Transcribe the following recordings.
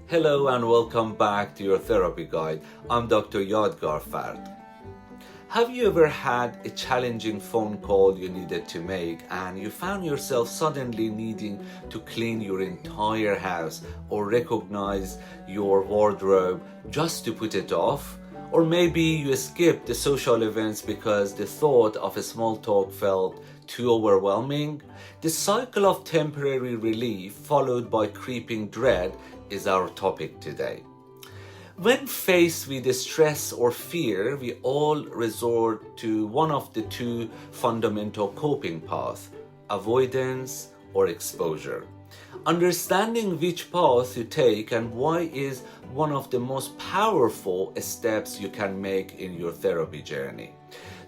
Hello and welcome back to your therapy guide. I'm Dr. Yadegarfard. Have you ever had a challenging phone call you needed to make and you found yourself suddenly needing to clean your entire house or recognize your wardrobe just to put it off? Or maybe you skipped the social events because the thought of a small talk felt too overwhelming? The cycle of temporary relief followed by creeping dread is our topic today. When faced with stress or fear, we all resort to one of the two fundamental coping paths, avoidance or exposure. Understanding which path you take and why is one of the most powerful steps you can make in your therapy journey.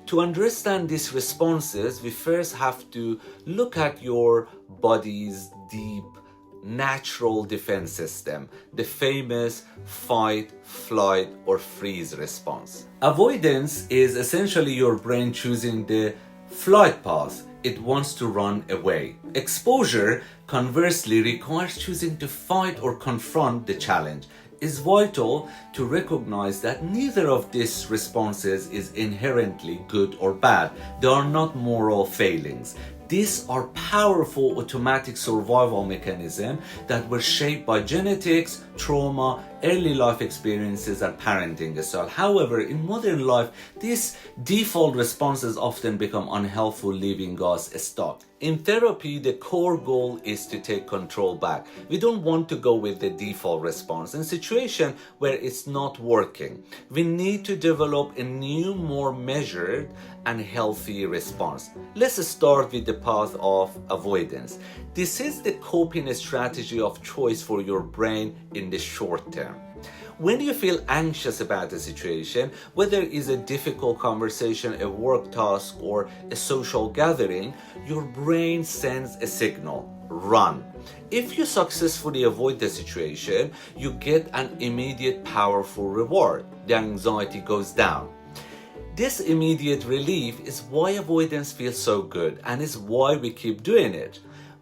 To understand these responses, we first have to look at your body's deep natural defense system, the famous fight, flight, or freeze response. Avoidance is essentially your brain choosing the flight path. It wants to run away. Exposure, conversely, requires choosing to fight or confront the challenge. It's vital to recognize that neither of these responses is inherently good or bad. They are not moral failings. These are powerful automatic survival mechanisms that were shaped by genetics, trauma, early life experiences, and parenting style. However, in modern life, these default responses often become unhelpful, leaving us stuck. In therapy, the core goal is to take control back. We don't want to go with the default response. In a situation where it's not working, we need to develop a new, more measured and healthy response. Let's start with the path of avoidance. This is the coping strategy of choice for your brain in the short term. When you feel anxious about a situation, whether it's a difficult conversation, a work task, or a social gathering, your brain sends a signal: run. If you successfully avoid the situation, you get an immediate powerful reward. The anxiety goes down. This immediate relief is why avoidance feels so good and is why we keep doing it.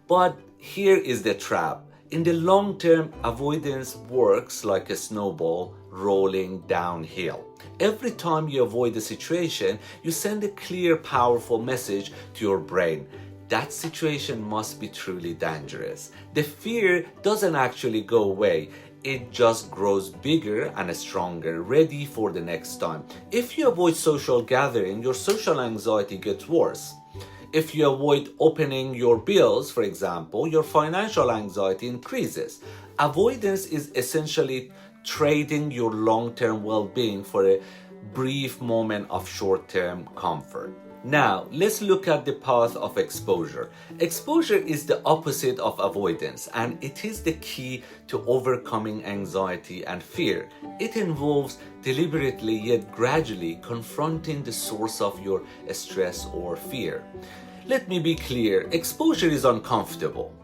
But here is the trap. In the long term, avoidance works like a snowball rolling downhill. Every time you avoid a situation, you send a clear, powerful message to your brain. That situation must be truly dangerous. The fear doesn't actually go away. It just grows bigger and stronger, ready for the next time. If you avoid social gathering, your social anxiety gets worse. If you avoid opening your bills, for example, your financial anxiety increases. Avoidance is essentially trading your long-term well-being for a brief moment of short-term comfort. Now, let's look at the path of exposure. Exposure is the opposite of avoidance, and it is the key to overcoming anxiety and fear. It involves deliberately yet gradually confronting the source of your stress or fear. Let me be clear, exposure is uncomfortable.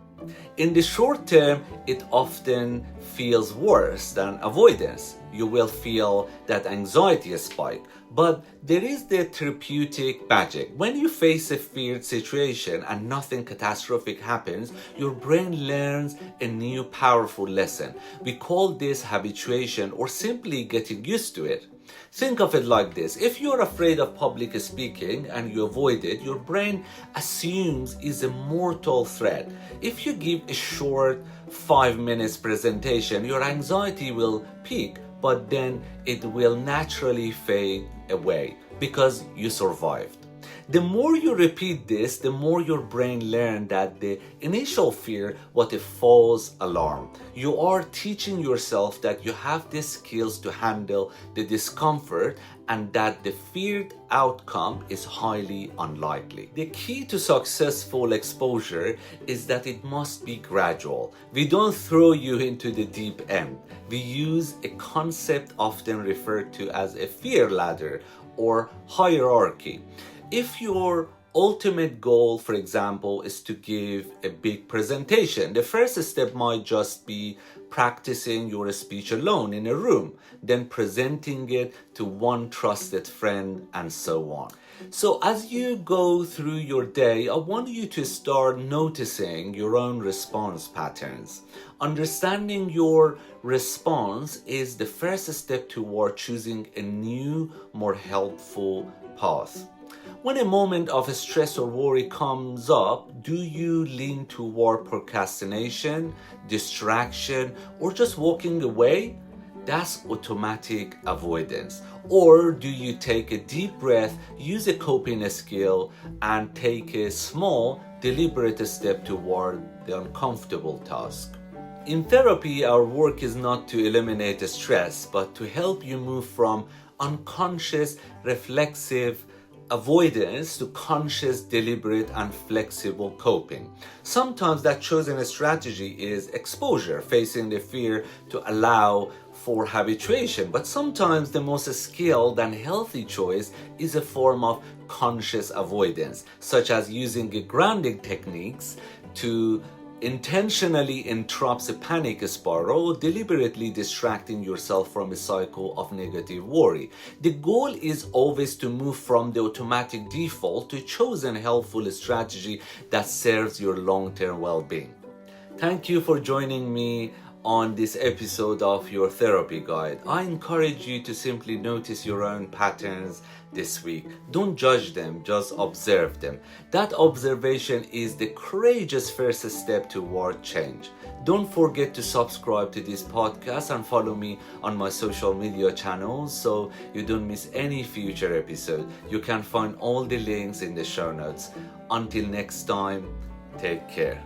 In the short term, it often feels worse than avoidance. You will feel that anxiety spike, but there is the therapeutic magic. When you face a feared situation and nothing catastrophic happens, your brain learns a new powerful lesson. We call this habituation or simply getting used to it. Think of it like this. If you're afraid of public speaking and you avoid it, your brain assumes it's a mortal threat. If you give a short 5 minutes presentation, your anxiety will peak, but then it will naturally fade away because you survived. The more you repeat this, the more your brain learns that the initial fear was a false alarm. You are teaching yourself that you have the skills to handle the discomfort and that the feared outcome is highly unlikely. The key to successful exposure is that it must be gradual. We don't throw you into the deep end. We use a concept often referred to as a fear ladder or hierarchy. If you're ultimate goal, for example, is to give a big presentation. The first step might just be practicing your speech alone in a room, then presenting it to one trusted friend, and so on. So as you go through your day, I want you to start noticing your own response patterns. Understanding your response is the first step toward choosing a new, more helpful path. When a moment of stress or worry comes up, do you lean toward procrastination, distraction, or just walking away? That's automatic avoidance. Or do you take a deep breath, use a coping skill, and take a small, deliberate step toward the uncomfortable task? In therapy, our work is not to eliminate stress, but to help you move from unconscious, reflexive avoidance to conscious, deliberate, and flexible coping. Sometimes that chosen strategy is exposure, facing the fear to allow for habituation. But sometimes the most skilled and healthy choice is a form of conscious avoidance, such as using grounding techniques to intentionally interrupts a panic spiral, deliberately distracting yourself from a cycle of negative worry. The goal is always to move from the automatic default to a chosen helpful strategy that serves your long-term well-being. Thank you for joining me on this episode of your therapy guide. I encourage you to simply notice your own patterns this week. Don't judge them, just observe them. That observation is the courageous first step toward change. Don't forget to subscribe to this podcast and follow me on my social media channels so you don't miss any future episode. You can find all the links in the show notes. Until next time, take care.